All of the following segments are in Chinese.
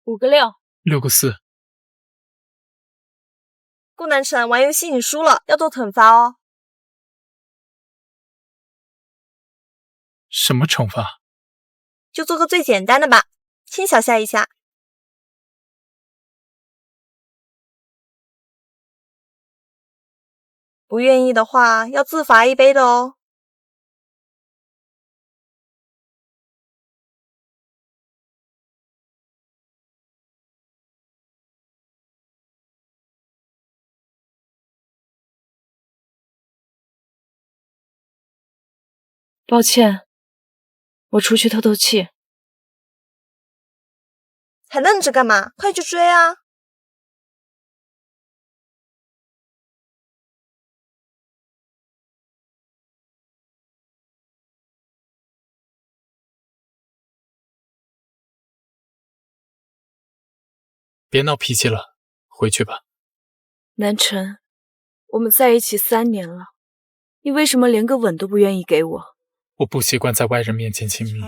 5个6， 6个4。顾南辰，玩游戏你输了，要做惩罚哦。什么惩罚？就做个最简单的吧，亲小夏一下。不愿意的话，要自罚1杯的哦。抱歉，我出去透透气。还愣着干嘛？快去追啊！别闹脾气了，回去吧。南辰，我们在一起3年了，你为什么连个吻都不愿意给我？我不习惯在外人面前亲密。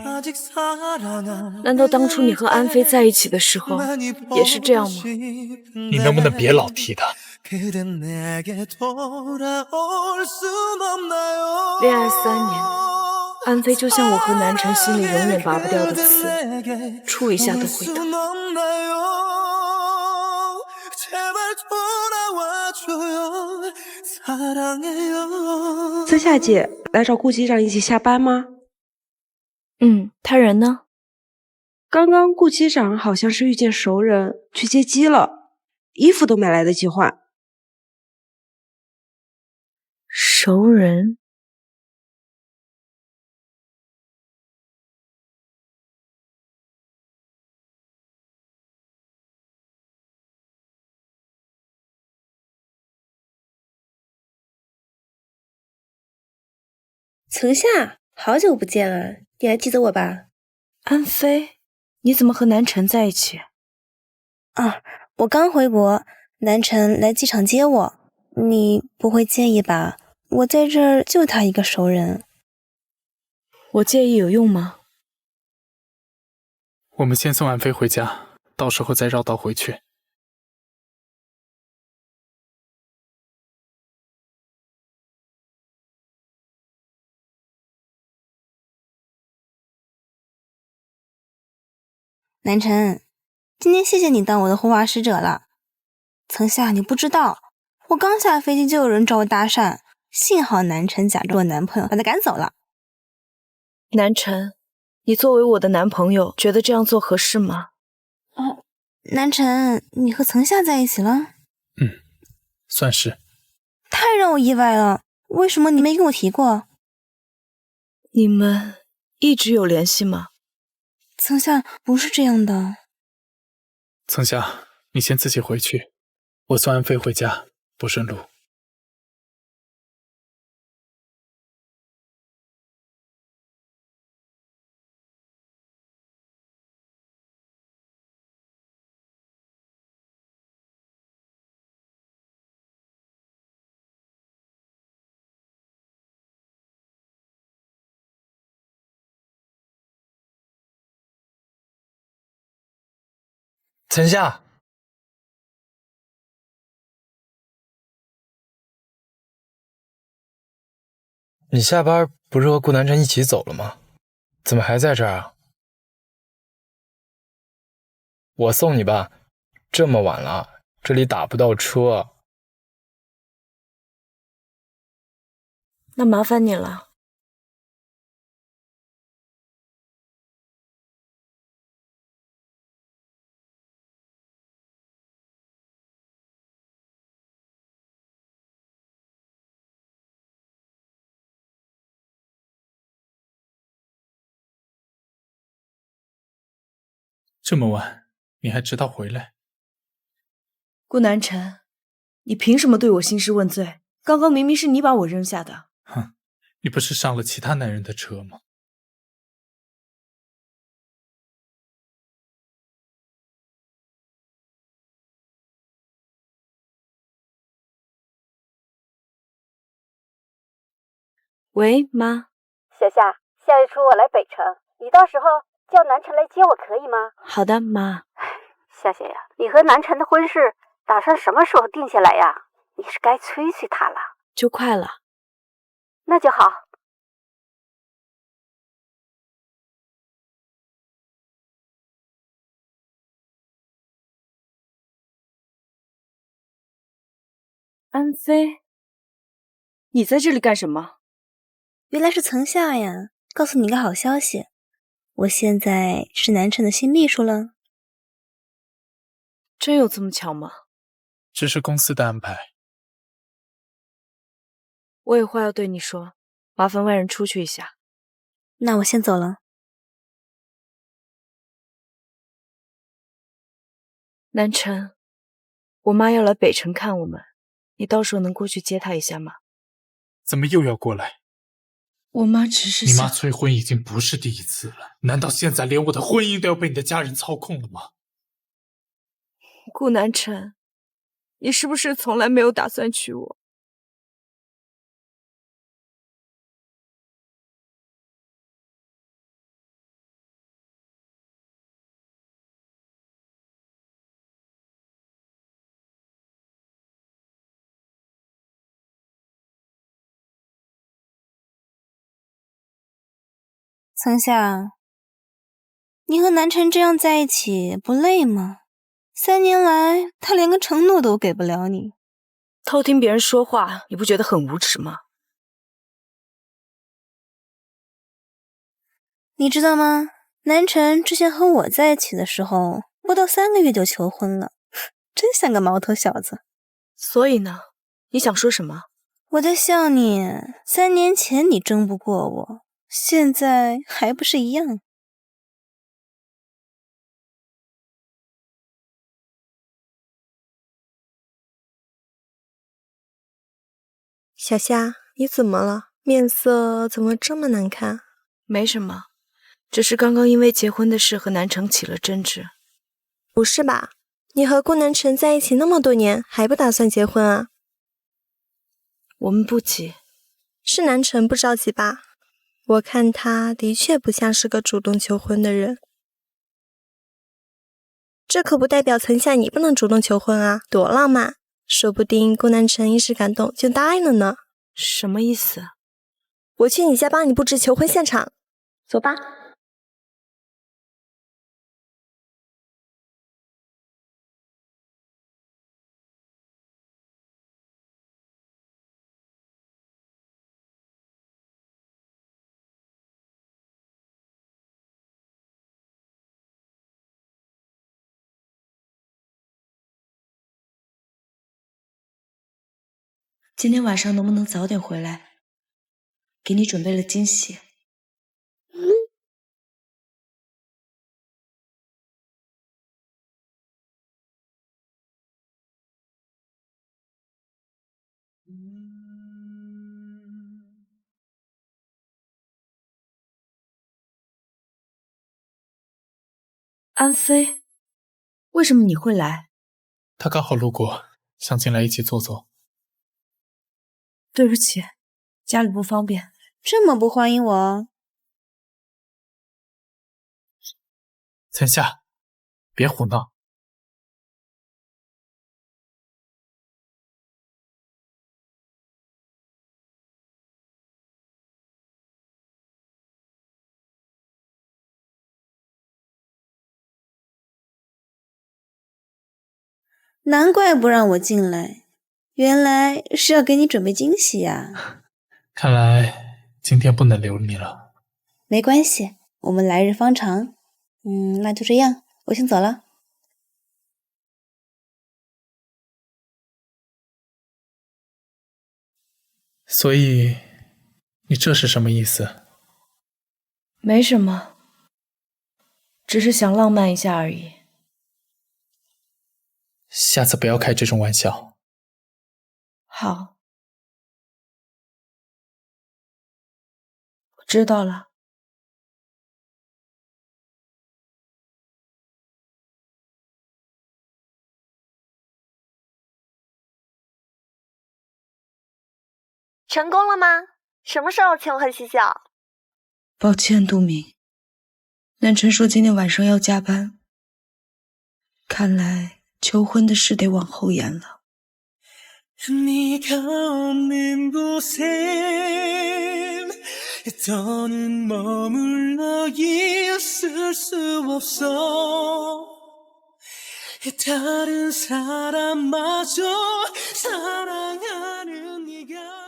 难道当初你和安飞在一起的时候也是这样吗？你能不能别老提他？恋爱3年，安飞就像我和南辰心里永远拔不掉的刺，触一下都会疼。曾夏姐来找顾机长一起下班吗？他人呢？刚刚顾机长好像是遇见熟人去接机了，衣服都没来得及换。熟人？曾夏，好久不见啊，你还记得我吧？安飞，你怎么和南辰在一起？我刚回国，南辰来机场接我，你不会介意吧？我在这儿就他一个熟人。我介意有用吗？我们先送安飞回家，到时候再绕道回去。南辰，今天谢谢你当我的护花使者了。曾夏，你不知道，我刚下飞机就有人找我搭讪，幸好南辰假装我男朋友，把他赶走了。南辰，你作为我的男朋友，觉得这样做合适吗？南辰，你和曾夏在一起了？算是。太让我意外了，为什么你没跟我提过？你们一直有联系吗？曾夏，不是这样的。曾夏，你先自己回去，我送安飞回家，不顺路。曾夏，你下班不是和顾南辰一起走了吗？怎么还在这儿啊？我送你吧，这么晚了，这里打不到车。那麻烦你了。这么晚，你还知道回来？顾南辰，你凭什么对我兴师问罪？刚刚明明是你把我扔下的。哼，你不是上了其他男人的车吗？喂，妈。小夏，下一周我来北城，你到时候叫南辰来接我可以吗？好的，妈。夏夏呀，你和南辰的婚事打算什么时候定下来呀？你是该催催他了。就快了。那就好。安飞，你在这里干什么？原来是曾夏呀，告诉你个好消息，我现在是南辰的新秘书了。真有这么巧吗？只是公司的安排。我有话要对你说，麻烦外人出去一下。那我先走了。南辰，我妈要来北城看我们，你到时候能过去接她一下吗？怎么又要过来？我妈只是你妈催婚已经不是第一次了，难道现在连我的婚姻都要被你的家人操控了吗？顾南辰，你是不是从来没有打算娶我？曾夏，你和南辰这样在一起不累吗？3年来，他连个承诺都给不了你。偷听别人说话，你不觉得很无耻吗？你知道吗？南辰之前和我在一起的时候，不到3个月就求婚了，真像个毛头小子。所以呢，你想说什么？我在笑你，3年前你争不过我，现在还不是一样？小夏，你怎么了？面色怎么这么难看？没什么，只是刚刚因为结婚的事和南城起了争执。不是吧？你和顾南辰在一起那么多年，还不打算结婚啊？我们不急。是南辰不着急吧？我看他的确不像是个主动求婚的人。这可不代表曾夏你不能主动求婚啊，多浪漫！说不定顾南辰一时感动就答应了呢。什么意思？我去你家帮你布置求婚现场，走吧。今天晚上能不能早点回来？给你准备了惊喜。安飞，为什么你会来？他刚好路过，想进来一起坐坐。对不起，家里不方便。这么不欢迎我？曾夏，别胡闹。难怪不让我进来，原来是要给你准备惊喜呀。看来今天不能留你了。没关系，我们来日方长。那就这样，我先走了。所以，你这是什么意思？没什么，只是想浪漫一下而已。下次不要开这种玩笑。好，我知道了。成功了吗？什么时候求婚喜酒？抱歉，杜明，南辰说今天晚上要加班，看来求婚的事得往后延了。 네가 없는 곳엔 더는 머물러 있을 수 없어 다른 사람마저 사랑하는 네가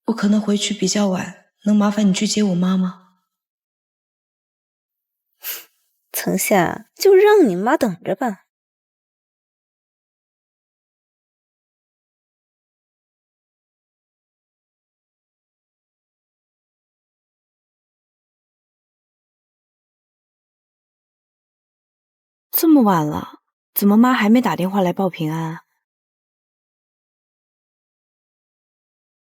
我可能回去比较晚，能麻烦你去接我妈吗？层夏，就让你妈等着吧。这么晚了，怎么妈还没打电话来报平安啊？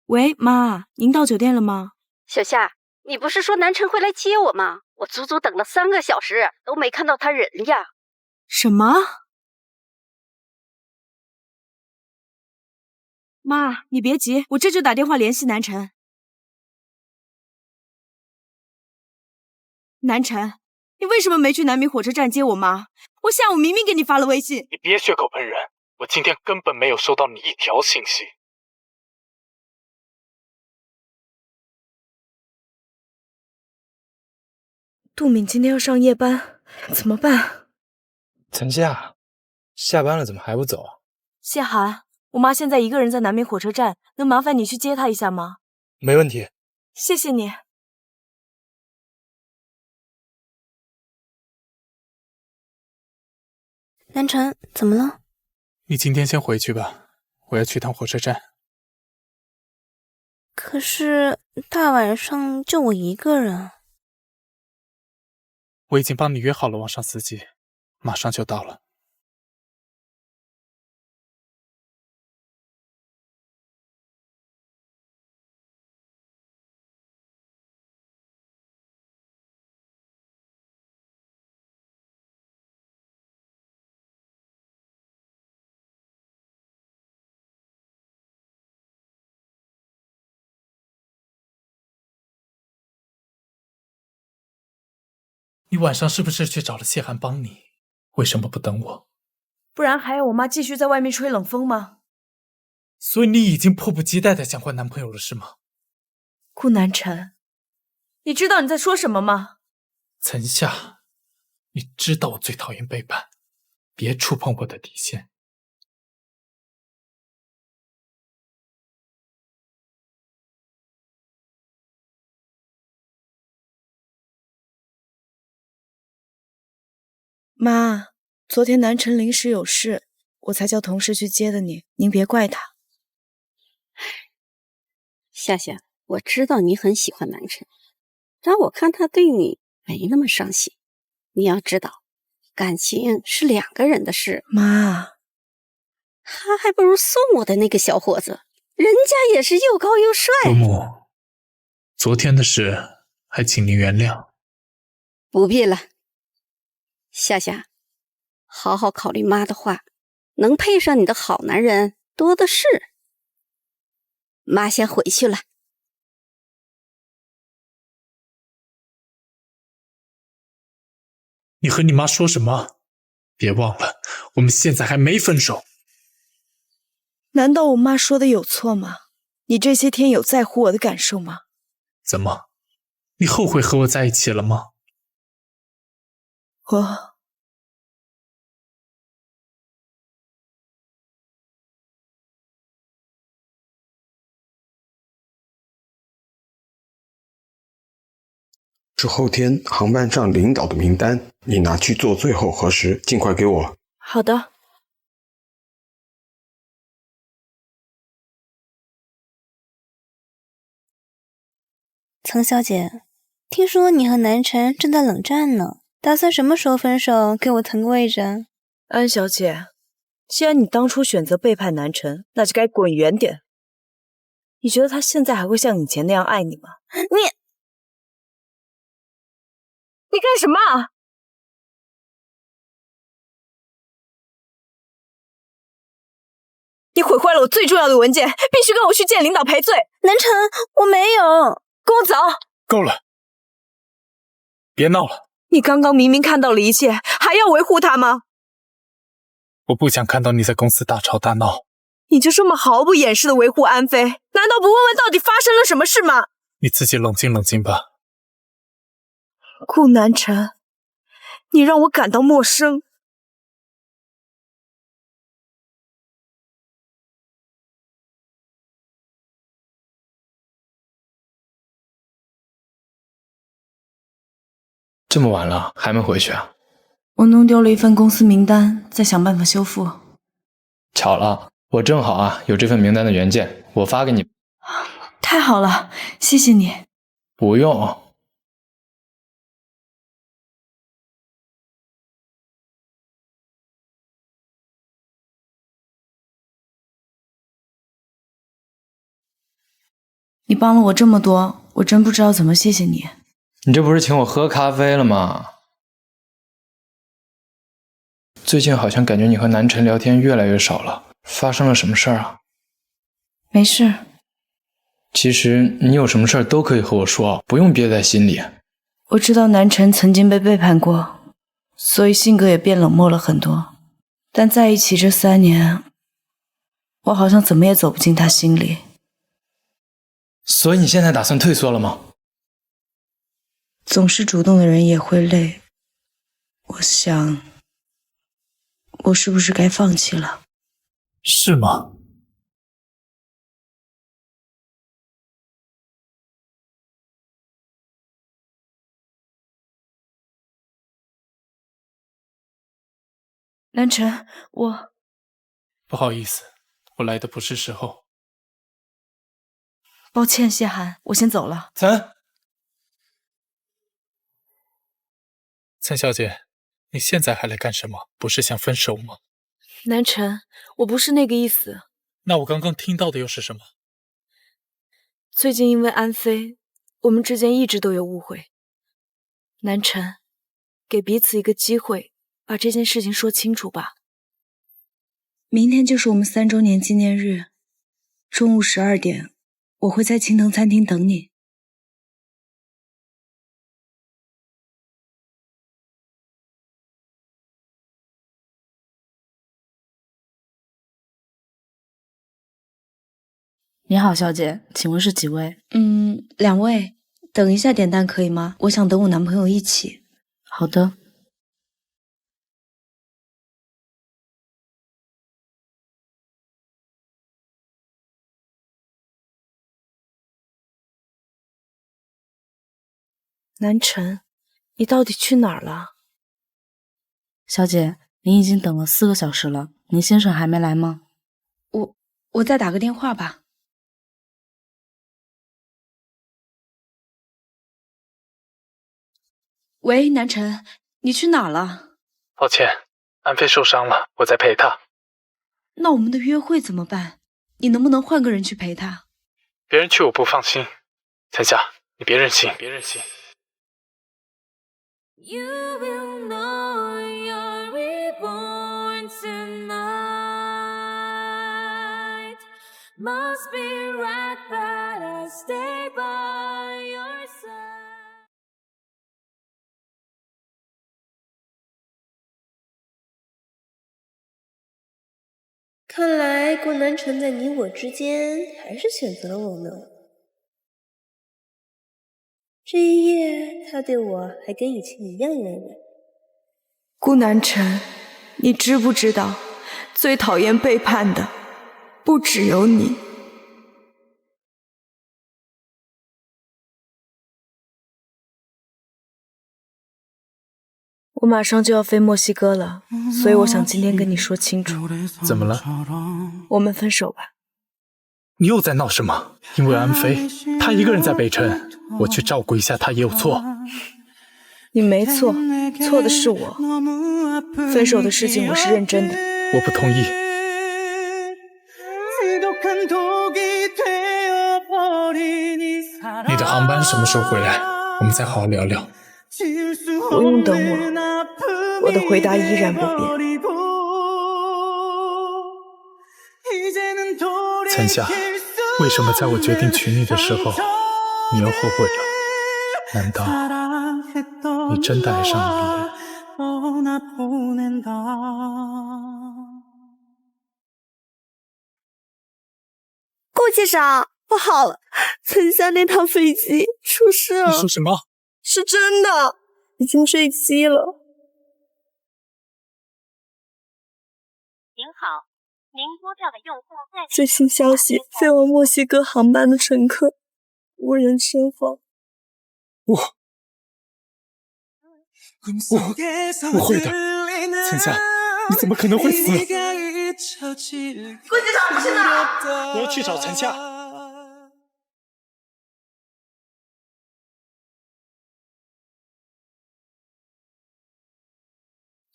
喂，妈，您到酒店了吗？小夏，你不是说南辰会来接我吗？我足足等了3个小时，都没看到他人呀。什么？妈，你别急，我这就打电话联系南辰。南辰，你为什么没去南明火车站接我妈？我下午明明给你发了微信。你别血口喷人，我今天根本没有收到你一条信息。杜敏今天要上夜班，怎么办？层夏，下班了怎么还不走啊？谢寒，我妈现在一个人在南明火车站，能麻烦你去接她一下吗？没问题。谢谢你。南辰，怎么了？你今天先回去吧，我要去趟火车站。可是大晚上就我一个人。我已经帮你约好了网上司机，马上就到了。你晚上是不是去找了谢寒帮你？为什么不等我？不然还要我妈继续在外面吹冷风吗？所以你已经迫不及待地想换男朋友了是吗？顾南辰，你知道你在说什么吗？层夏，你知道我最讨厌背叛，别触碰我的底线。妈，昨天南辰临时有事，我才叫同事去接的你，您别怪他。夏夏，我知道你很喜欢南辰，让我看他对你没那么上心。你要知道，感情是2个人的事。妈，他还不如送我的那个小伙子，人家也是又高又帅。伯母，昨天的事还请您原谅。不必了。夏夏，好好考虑妈的话，能配上你的好男人多的是。妈先回去了。你和你妈说什么？别忘了，我们现在还没分手。难道我妈说的有错吗？你这些天有在乎我的感受吗？怎么，你后悔和我在一起了吗？我这后天航班上领导的名单，你拿去做最后核实，尽快给我。好的。层小姐，听说你和南辰正在冷战呢，打算什么时候分手？给我腾个位置。安小姐，既然你当初选择背叛南辰，那就该滚远点。你觉得他现在还会像以前那样爱你吗？你干什么？你毁坏坏了我最重要的文件，必须跟我去见领导赔罪。南辰，我没有。跟我走。够了，别闹了。你刚刚明明看到了一切，还要维护他吗？我不想看到你在公司大吵大闹。你就这么毫不掩饰的维护安飞，难道不问问到底发生了什么事吗？你自己冷静冷静吧。顾南辰，你让我感到陌生。这么晚了还没回去啊？我弄丢了一份公司名单，在想办法修复。巧了，我正好啊有这份名单的原件，我发给你。太好了，谢谢你。不用。你帮了我这么多，我真不知道怎么谢谢你。你这不是请我喝咖啡了吗？最近好像感觉你和南辰聊天越来越少了，发生了什么事儿啊？没事。其实你有什么事儿都可以和我说，不用憋在心里。我知道南辰曾经被背叛过，所以性格也变冷漠了很多。但在一起这3年，我好像怎么也走不进他心里。所以你现在打算退缩了吗？总是主动的人也会累，我想，我是不是该放弃了？是吗？南辰，我不好意思，我来的不是时候。抱歉，谢寒，我先走了。岑小姐，你现在还来干什么？不是想分手吗？南辰，我不是那个意思。那我刚刚听到的又是什么？最近因为安飞，我们之间一直都有误会。南辰，给彼此一个机会，把这件事情说清楚吧。明天就是我们3周年纪念日，中午12点，我会在青藤餐厅等你。你好，小姐，请问是几位？2位。等一下点单可以吗？我想等我男朋友一起。好的。南辰，你到底去哪儿了？小姐，您已经等了4个小时了，您先生还没来吗？我再打个电话吧。喂，南辰，你去哪儿了？抱歉，安飞受伤了，我在陪她。那我们的约会怎么办？你能不能换个人去陪她？别人去我不放心。岑夏，你别任性，别任性。You will know you're reborn tonight. Must be right that I stay by your side. 看来顾南辰在你我之间还是选择了我们。这一夜，他对我还跟以前一样温柔。顾南辰，你知不知道，最讨厌背叛的不只有你。我马上就要飞墨西哥了，所以我想今天跟你说清楚。怎么了？我们分手吧。你又在闹什么？因为安飞，她一个人在北城，我去照顾一下她也有错。你没错，错的是我。分手的事情我是认真的。我不同意。你的航班什么时候回来？我们再好好聊聊。不用等我，我的回答依然不变。陈夏，为什么在我决定娶你的时候，你又后悔了？难道你真的爱上了别人？顾机长，不好了，层下那趟飞机出事了。你说什么？是真的，已经坠机了。您好，您拨叫的用户在最新消息，飞往墨西哥航班的乘客无人生还。我会的，陈夏，你怎么可能会死？顾机长，你去哪？我要去找陈夏。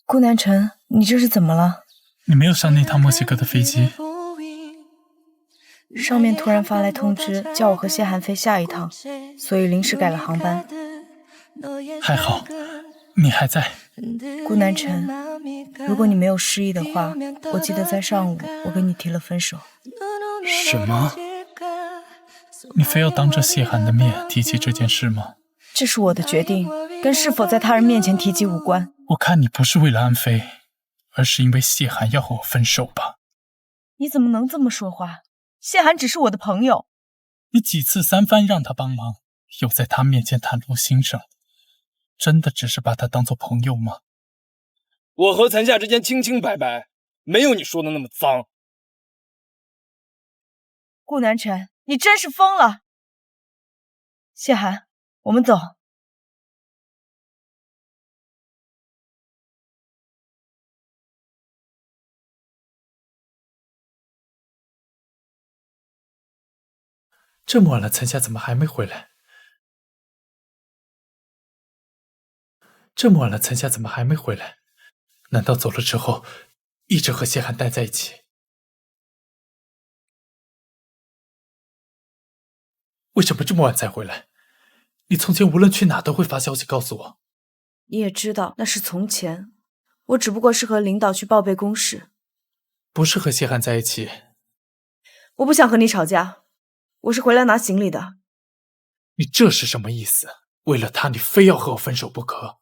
顾南辰，你这是怎么了？你没有上那趟墨西哥的飞机。上面突然发来通知，叫我和谢寒飞下一趟，所以临时改了航班。还好，你还在。顾南辰，如果你没有失忆的话，我记得在上午我跟你提了分手。什么？你非要当着谢寒的面提起这件事吗？这是我的决定，跟是否在他人面前提及无关。我看你不是为了安飞，而是因为谢寒要和我分手吧？你怎么能这么说话？谢寒只是我的朋友。你几次三番让他帮忙，又在他面前袒露心声，真的只是把他当作朋友吗？我和残夏之间清清白白，没有你说的那么脏。顾南辰，你真是疯了！谢寒，我们走。这么晚了，陈夏怎么还没回来？难道走了之后，一直和谢寒待在一起？为什么这么晚才回来？你从前无论去哪都会发消息告诉我。你也知道那是从前，我只不过是和领导去报备公事，不是和谢寒在一起。我不想和你吵架，我是回来拿行李的。你这是什么意思？为了他，你非要和我分手不可？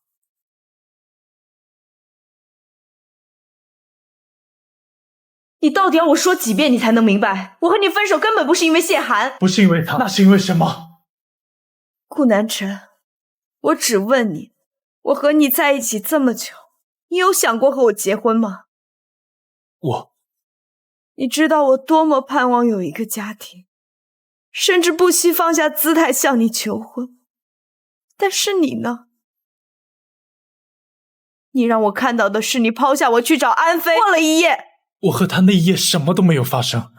你到底要我说几遍你才能明白？我和你分手根本不是因为谢寒，不是因为他，那是因为什么？顾南辰，我只问你，我和你在一起这么久，你有想过和我结婚吗？你知道我多么盼望有一个家庭，甚至不惜放下姿态向你求婚，但是你呢？你让我看到的是你抛下我去找安飞，过了一夜。我和他那一夜什么都没有发生，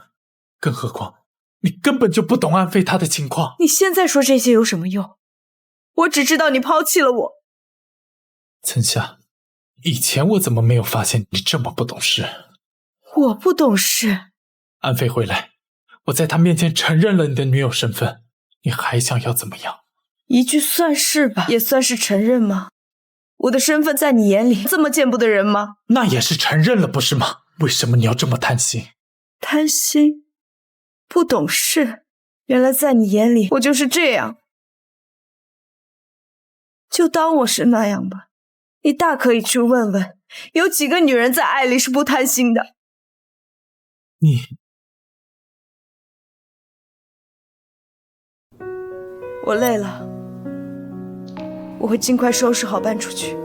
更何况你根本就不懂安飞他的情况。你现在说这些有什么用？我只知道你抛弃了我。陈夏，以前我怎么没有发现你这么不懂事？我不懂事。安飞回来，我在他面前承认了你的女友身份，你还想要怎么样？一句算是吧，也算是承认吗？我的身份在你眼里这么见不得人吗？那也是承认了，不是吗？为什么你要这么贪心？贪心？不懂事？原来在你眼里我就是这样。就当我是那样吧，你大可以去问问，有几个女人在爱里是不贪心的。我累了，我会尽快收拾好搬出去。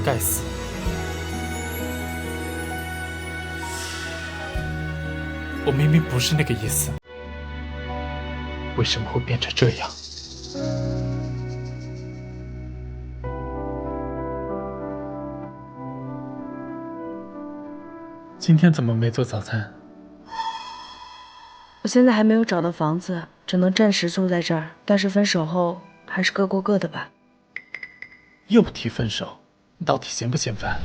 该死！我明明不是那个意思，为什么会变成这样？今天怎么没做早餐？我现在还没有找到房子，只能暂时住在这儿。但是分手后还是各过各的吧。又提分手，你到底嫌不嫌烦？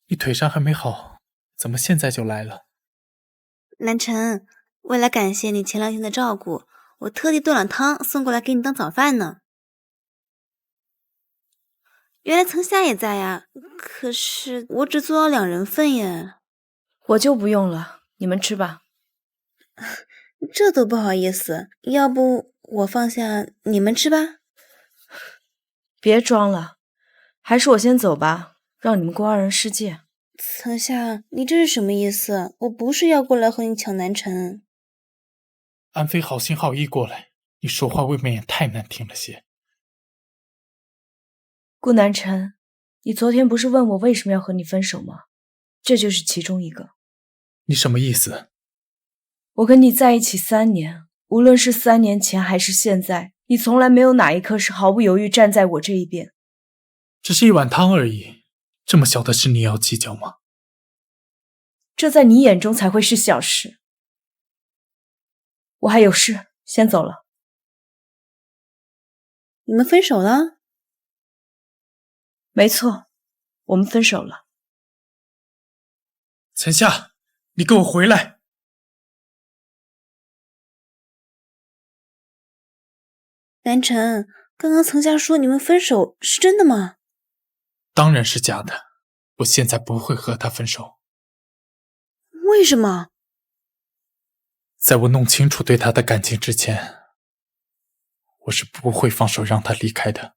你腿伤还没好，怎么现在就来了？南辰，为了感谢你前2天的照顾，我特地炖了汤送过来给你当早饭呢。原来层夏也在呀，可是我只做了2人份耶。我就不用了，你们吃吧。这都不好意思，要不我放下你们吃吧。别装了，还是我先走吧，让你们过2人世界。层夏，你这是什么意思？我不是要过来和你抢南辰。安飞好心好意过来，你说话未免也太难听了些。顾南辰，你昨天不是问我为什么要和你分手吗？这就是其中一个。你什么意思？我跟你在一起3年，无论是3年前还是现在，你从来没有哪一刻是毫不犹豫站在我这一边。只是一碗汤而已，这么小的事你也要计较吗？这在你眼中才会是小事。我还有事，先走了。你们分手了？没错，我们分手了。陈夏，你给我回来！南辰，刚刚层夏说你们分手是真的吗？当然是假的，我现在不会和他分手。为什么？在我弄清楚对他的感情之前，我是不会放手让他离开的。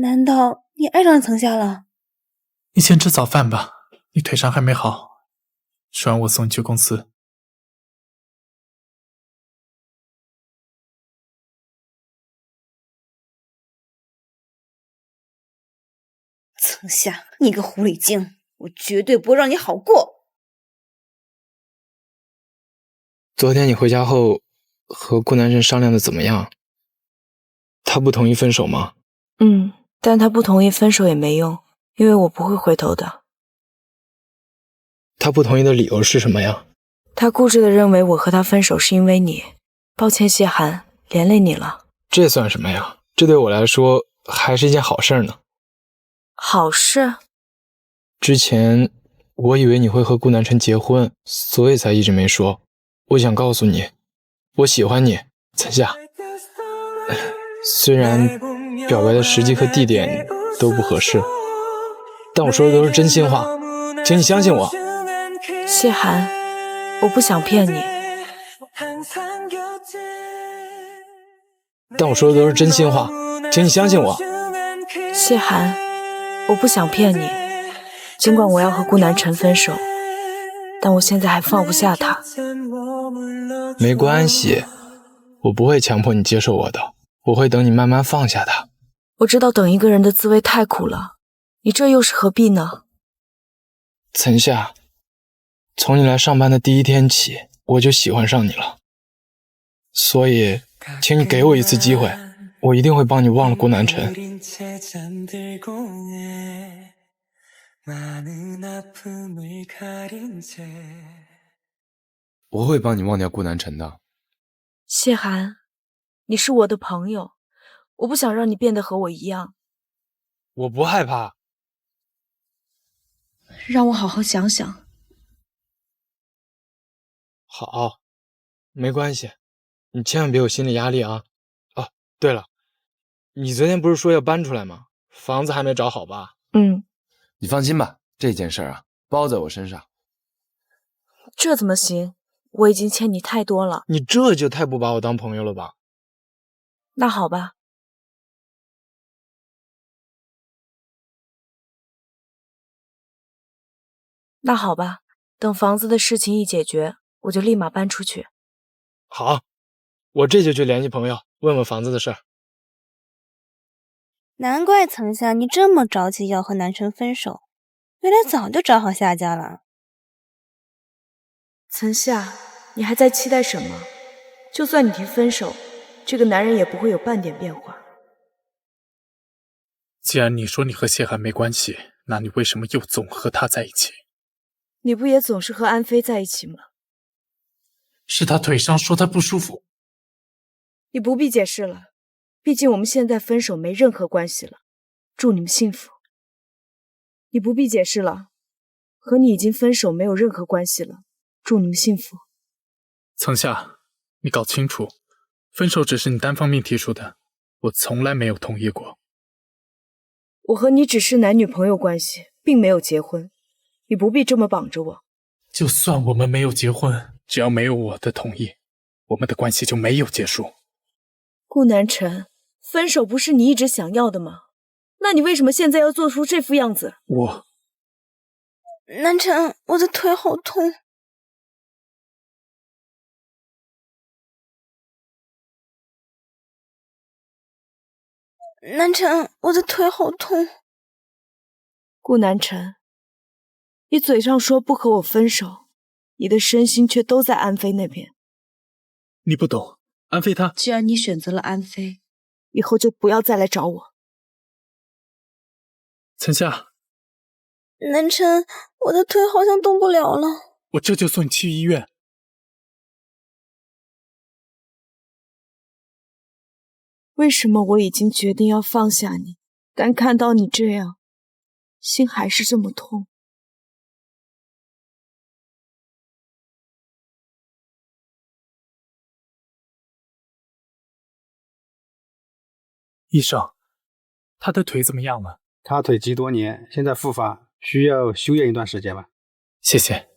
难道你爱上层夏了？你先吃早饭吧，你腿伤还没好，吃完我送你去公司。层夏，你个狐狸精，我绝对不会让你好过。昨天你回家后和顾南辰商量的怎么样？他不同意分手吗？但他不同意分手也没用，因为我不会回头的。他不同意的理由是什么呀？他固执地认为我和他分手是因为你。抱歉谢寒，连累你了。这算什么呀？这对我来说还是一件好事呢。好事？之前我以为你会和顾南辰结婚，所以才一直没说。我想告诉你，我喜欢你，层夏。虽然表白的时机和地点都不合适，但我说的都是真心话，请你相信我。谢寒，我不想骗你。但我说的都是真心话，请你相信我。谢寒，我不想骗你。尽管我要和顾南辰分手，但我现在还放不下他。没关系，我不会强迫你接受我的，我会等你慢慢放下他。我知道等一个人的滋味太苦了，你这又是何必呢？层夏，从你来上班的第1天起，我就喜欢上你了。所以，请你给我一次机会，我一定会帮你忘了顾南辰。我会帮你忘掉顾南辰的。谢寒，你是我的朋友，我不想让你变得和我一样。我不害怕。让我好好想想。好，没关系，你千万别有心理压力啊。哦，对了，你昨天不是说要搬出来吗？房子还没找好吧？你放心吧，这件事啊，包在我身上。这怎么行？我已经欠你太多了。你这就太不把我当朋友了吧？那好吧。等房子的事情一解决，我就立马搬出去。好，我这就去联系朋友，问问房子的事儿。难怪层夏你这么着急要和南辰分手，原来早就找好下家了。层夏，你还在期待什么？就算你提分手，这个男人也不会有半点变化。既然你说你和谢寒没关系，那你为什么又总和他在一起？你不也总是和安飞在一起吗？是他腿伤，说他不舒服。你不必解释了，毕竟我们现在分手没任何关系了。祝你们幸福。你不必解释了，和你已经分手没有任何关系了，祝你们幸福。层夏，你搞清楚，分手只是你单方面提出的，我从来没有同意过。我和你只是男女朋友关系，并没有结婚，你不必这么绑着我。就算我们没有结婚，只要没有我的同意，我们的关系就没有结束。顾南辰，分手不是你一直想要的吗？那你为什么现在要做出这副样子？南辰，我的腿好痛。南辰，我的腿好痛。顾南辰，你嘴上说不和我分手，你的身心却都在安飞那边。你不懂，安飞她……既然你选择了安飞，以后就不要再来找我。层夏，南辰，我的腿好像动不了了。我这就送你去医院。为什么我已经决定要放下你，但看到你这样，心还是这么痛？医生，他的腿怎么样了？他腿疾多年，现在复发，需要休养一段时间吧。谢谢。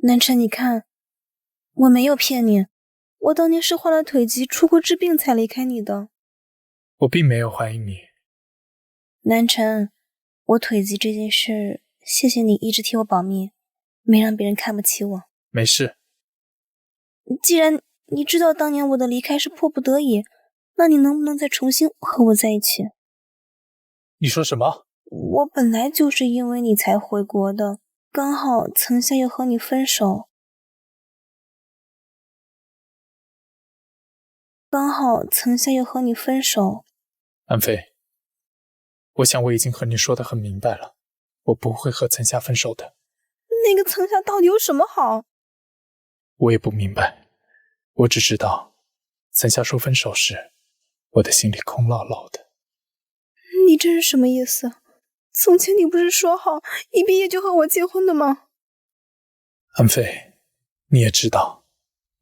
南辰，你看，我没有骗你，我当年是患了腿疾，出国治病才离开你的。我并没有怀疑你。南辰，我腿疾这件事，谢谢你一直替我保密，没让别人看不起我。没事。既然你知道当年我的离开是迫不得已，那你能不能再重新和我在一起？你说什么？我本来就是因为你才回国的，刚好层夏又和你分手。安飞，我想我已经和你说得很明白了，我不会和层夏分手的。那个层夏到底有什么好？我也不明白，我只知道层夏说分手时，我的心里空落落的。你这是什么意思？从前你不是说好一毕业就和我结婚的吗？安飞，你也知道，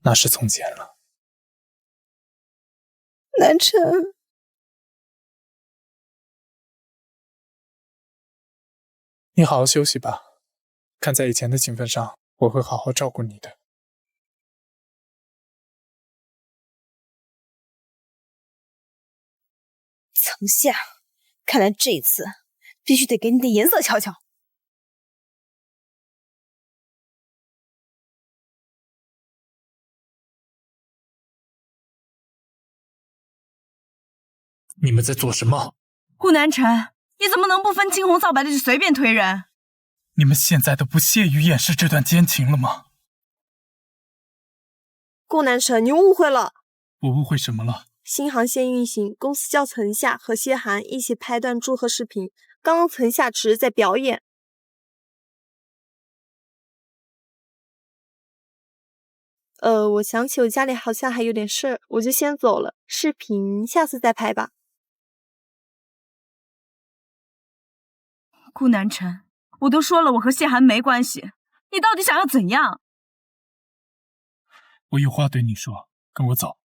那是从前了。南辰，你好好休息吧，看在以前的情分上，我会好好照顾你的。层夏，看来这一次必须得给你点颜色瞧瞧。你们在做什么？顾南辰，你怎么能不分青红皂白的就随便推人？你们现在都不屑于掩饰这段奸情了吗？顾南辰，你误会了。我误会什么了？新航线运行，公司叫层夏和谢涵一起拍段祝贺视频。刚刚层夏只是在表演。我想起我家里好像还有点事儿，我就先走了。视频下次再拍吧。顾南辰，我都说了我和谢涵没关系，你到底想要怎样？我有话对你说，跟我走。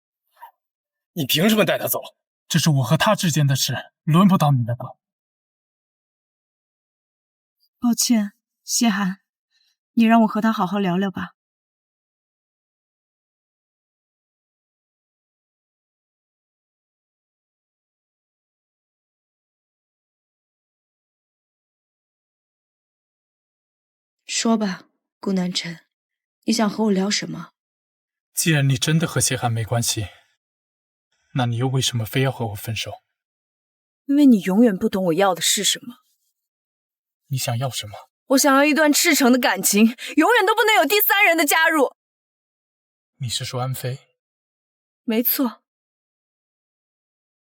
你凭什么带他走？这是我和他之间的事，轮不到你的管。抱歉，谢涵，你让我和他好好聊聊吧。说吧，顾南辰，你想和我聊什么？既然你真的和谢涵没关系，那你又为什么非要和我分手？因为你永远不懂我要的是什么。你想要什么？我想要一段赤诚的感情，永远都不能有第三人的加入。你是说安飞？没错。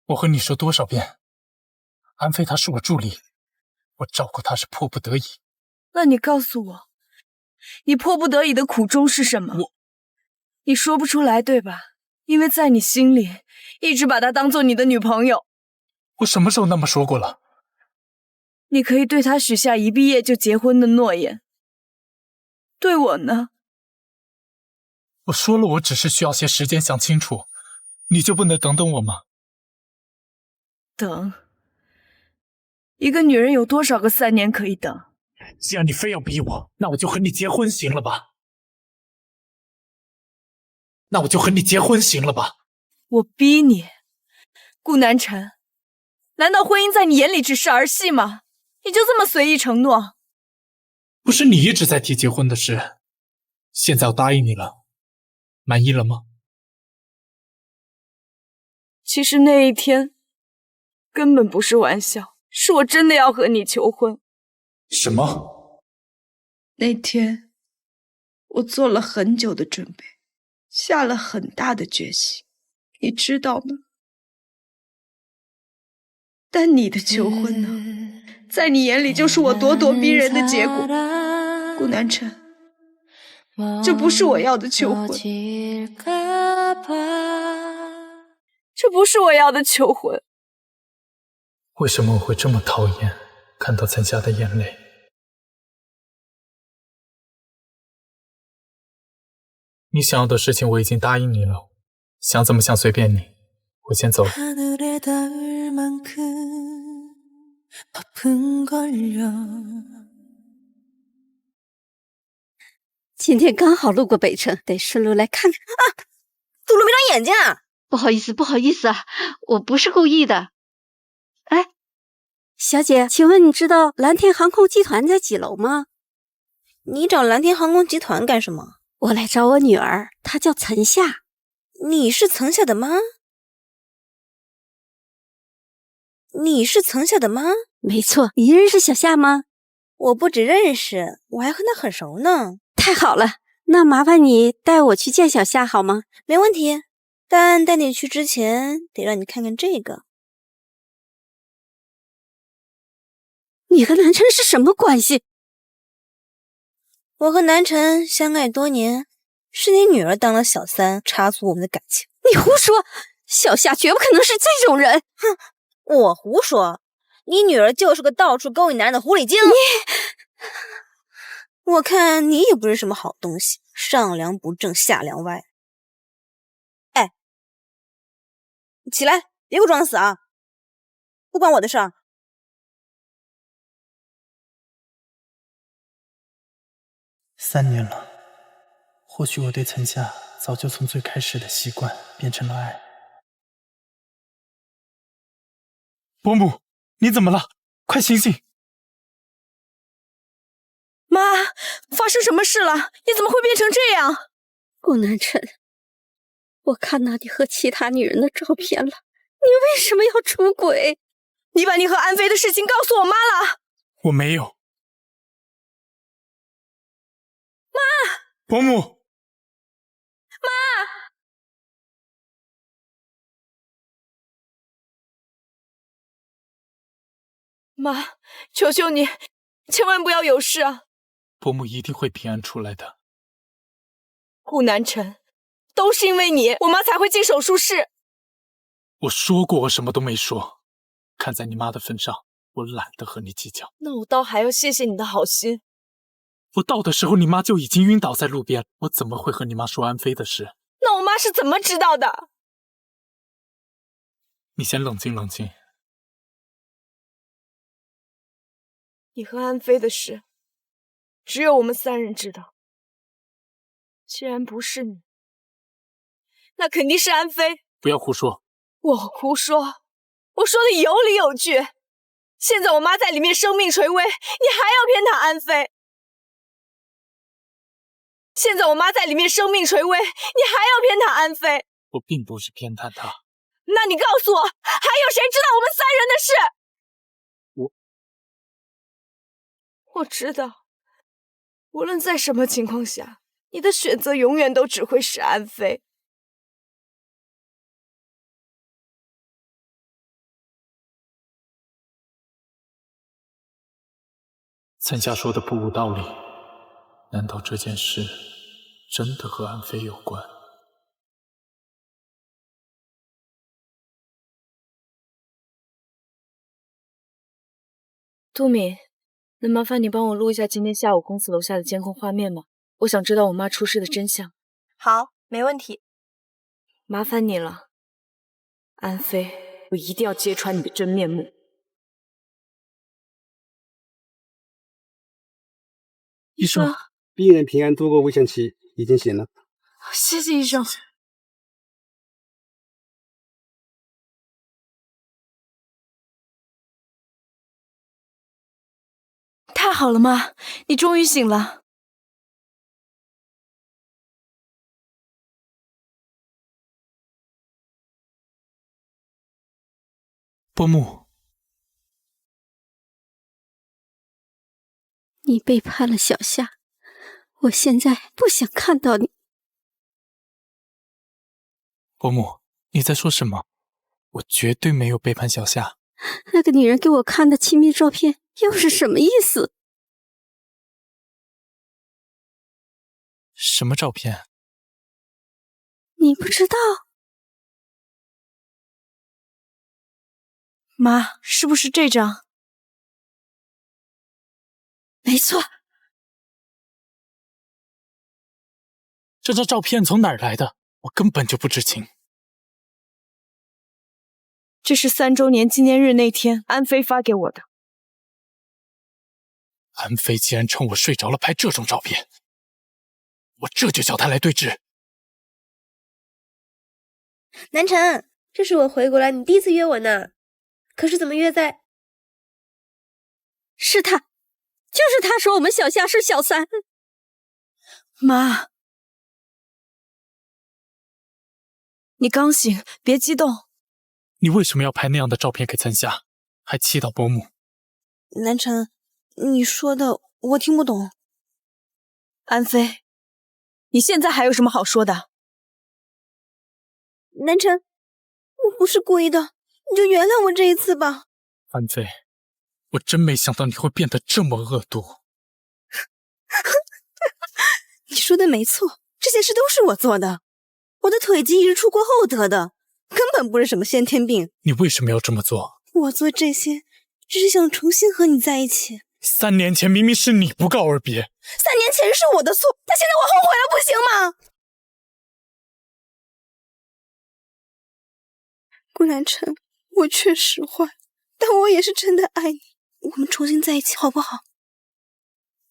我和你说多少遍，安飞她是我助理，我照顾她是迫不得已。那你告诉我，你迫不得已的苦衷是什么？你说不出来对吧？因为在你心里一直把她当做你的女朋友。我什么时候那么说过了？你可以对他许下一毕业就结婚的诺言，对我呢？我说了，我只是需要些时间想清楚，你就不能等等我吗？等？一个女人有多少个3年可以等？既然你非要逼我，那我就和你结婚行了吧？我逼你？顾南辰，难道婚姻在你眼里只是儿戏吗？你就这么随意承诺？不是你一直在提结婚的事，现在我答应你了，满意了吗？其实那一天根本不是玩笑，是我真的要和你求婚。什么？那天我做了很久的准备，下了很大的决心，你知道吗？但你的求婚呢，在你眼里就是我咄咄逼人的结果。顾南辰，这不是我要的求婚，这不是我要的求婚。为什么我会这么讨厌看到曾夏的眼泪？你想要的事情我已经答应你了，想怎么想随便你，我先走了。今天刚好路过北城，得顺路来看看。堵了没长眼睛啊！不好意思啊，我不是故意的。哎，小姐，请问你知道蓝天航空集团在几楼吗？你找蓝天航空集团干什么？我来找我女儿，她叫岑夏。你是岑夏的妈？你是岑夏的妈？没错，你认识小夏吗？我不只认识，我还和她很熟呢。太好了，那麻烦你带我去见小夏好吗？没问题，但带你去之前得让你看看这个。你和南辰是什么关系？我和南辰相爱多年，是你女儿当了小三，插足我们的感情。你胡说，小夏绝不可能是这种人。哼，我胡说，你女儿就是个到处勾引男人的狐狸精。我看你也不是什么好东西，上梁不正下梁歪。哎，起来，别给我装死啊！不关我的事儿。3年了，或许我对岑夏早就从最开始的习惯变成了爱。伯母，你怎么了？快醒醒！妈，发生什么事了？你怎么会变成这样？顾南辰，我看到你和其他女人的照片了，你为什么要出轨？你把你和安飞的事情告诉我妈了？我没有。妈！伯母！妈，求求你，千万不要有事啊！伯母一定会平安出来的。顾南辰，都是因为你，我妈才会进手术室。我说过我什么都没说，看在你妈的份上，我懒得和你计较。那我倒还要谢谢你的好心。我到的时候你妈就已经晕倒在路边，我怎么会和你妈说安飞的事？那我妈是怎么知道的？你先冷静冷静。你和安飞的事，只有我们3人知道。既然不是你，那肯定是安飞。不要胡说。我胡说？我说的有理有据。现在我妈在里面生命垂危，你还要偏袒安飞。现在我妈在里面生命垂危，你还要偏袒安飞。我并不是偏袒她。那你告诉我，还有谁知道我们3人的事？我知道，无论在什么情况下，你的选择永远都只会是安飞。岑夏说的不无道理，难道这件事真的和安飞有关？杜敏，能麻烦你帮我录一下今天下午公司楼下的监控画面吗？我想知道我妈出事的真相。好，没问题。麻烦你了，安飞，我一定要揭穿你的真面目。医生，病人平安度过危险期，已经醒了。谢谢医生。太好了，妈，你终于醒了。伯母，你背叛了小夏，我现在不想看到你。伯母，你在说什么？我绝对没有背叛小夏。那个女人给我看的亲密照片又是什么意思？什么照片？你不知道？妈，是不是这张？没错。这张照片从哪儿来的？我根本就不知情。这是3周年纪念日那天安飞发给我的。安飞竟然趁我睡着了拍这种照片，我这就叫他来对质。南辰，这是我回国来你第一次约我呢，可是怎么约在……是他，就是他说我们小夏是小三。妈，你刚醒，别激动。你为什么要拍那样的照片给曾夏，还气到伯母？南辰，你说的我听不懂。安飞，你现在还有什么好说的？南辰，我不是故意的，你就原谅我这一次吧。安飞，我真没想到你会变得这么恶毒。你说的没错，这些事都是我做的。我的腿疾也是出国后得的，根本不是什么先天病。你为什么要这么做？我做这些只是想重新和你在一起。3年前明明是你不告而别。3年前是我的错，但现在我后悔了，不行吗？顾南辰，我确实坏，但我也是真的爱你。我们重新在一起好不好？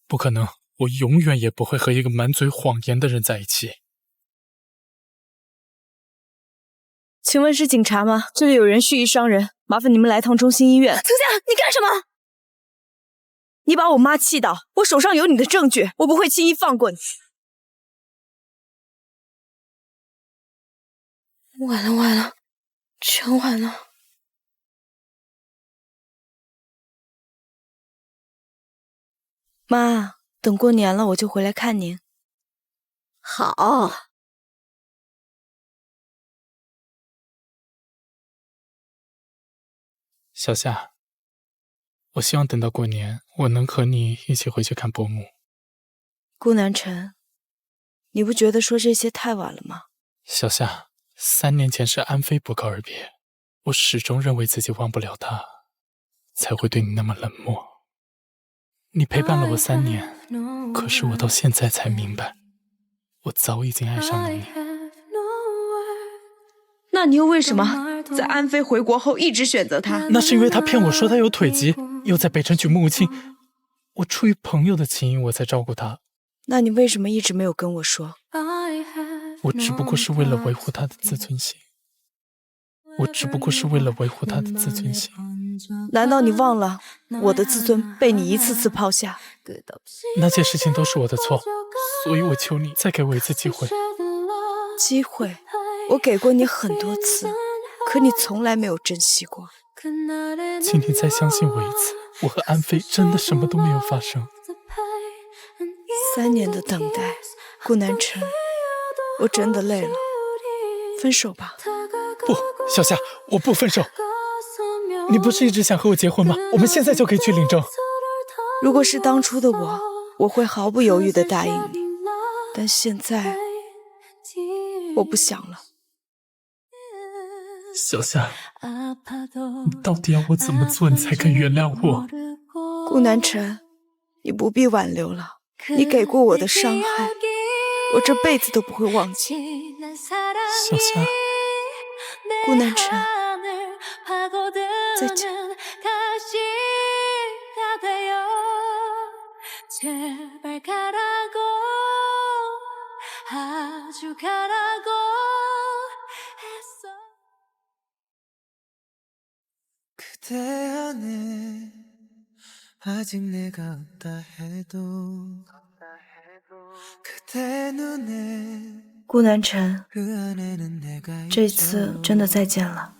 不可能，我永远也不会和一个满嘴谎言的人在一起。请问是警察吗？这里有人蓄意伤人，麻烦你们来趟中心医院。曾夏，你干什么？你把我妈气倒，我手上有你的证据，我不会轻易放过你。完了完了，全完了。妈，等过年了我就回来看您。好。小夏，我希望等到过年，我能和你一起回去看伯母。顾南辰，你不觉得说这些太晚了吗？小夏，3年前是安飞不告而别，我始终认为自己忘不了他，才会对你那么冷漠。你陪伴了我3年，可是我到现在才明白，我早已经爱上了你。那你又为什么在安飞回国后一直选择他？那是因为他骗我说他有腿疾，又在北城举目无亲，我出于朋友的情谊我才照顾他。那你为什么一直没有跟我说？我只不过是为了维护他的自尊心。难道你忘了我的自尊被你一次次抛下？那些事情都是我的错，所以我求你再给我一次机会。机会？我给过你很多次，可你从来没有珍惜过。请你再相信我一次，我和安飞真的什么都没有发生。3年的等待，顾南辰，我真的累了，分手吧。不，小夏，我不分手。你不是一直想和我结婚吗？我们现在就可以去领证。如果是当初的我，我会毫不犹豫地答应你，但现在我不想了。小夏，你到底要我怎么做你才肯原谅我？顾南辰，你不必挽留了。你给过我的伤害，我这辈子都不会忘记。小夏，顾南辰，再见。 제발 가라고 아주 가라고 했어 그대 안에 아직 내가 없다 해도 그대 눈에 顾南辰，这次真的再见了。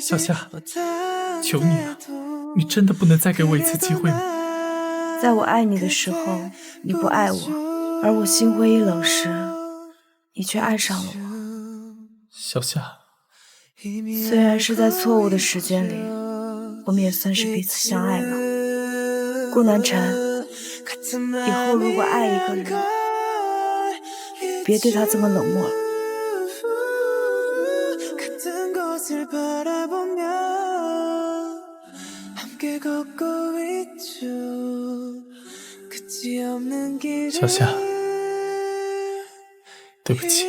小夏，求你了，你真的不能再给我一次机会吗？ 在我爱你的时候，你不爱我；而我心灰意冷时，你却爱上了我。小夏，虽然是在错误的时间里，我们也算是彼此相爱了。顾南辰，以后如果爱一个人，别对他这么冷漠了。 小夏，对不起。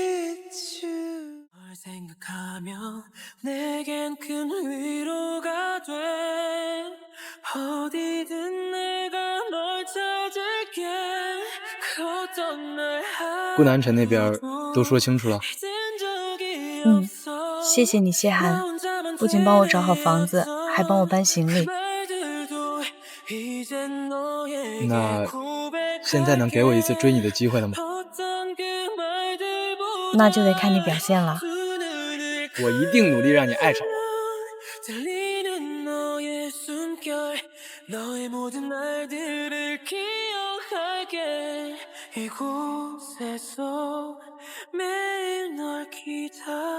顾南辰那边都说清楚了。谢谢你，谢寒，不仅帮我找好房子，还帮我搬行李。那现在能给我一次追你的机会了吗？那就得看你表现了。我一定努力让你爱上我。 너의 모든 날들을 기억할게 이곳에서 매일 널 기다려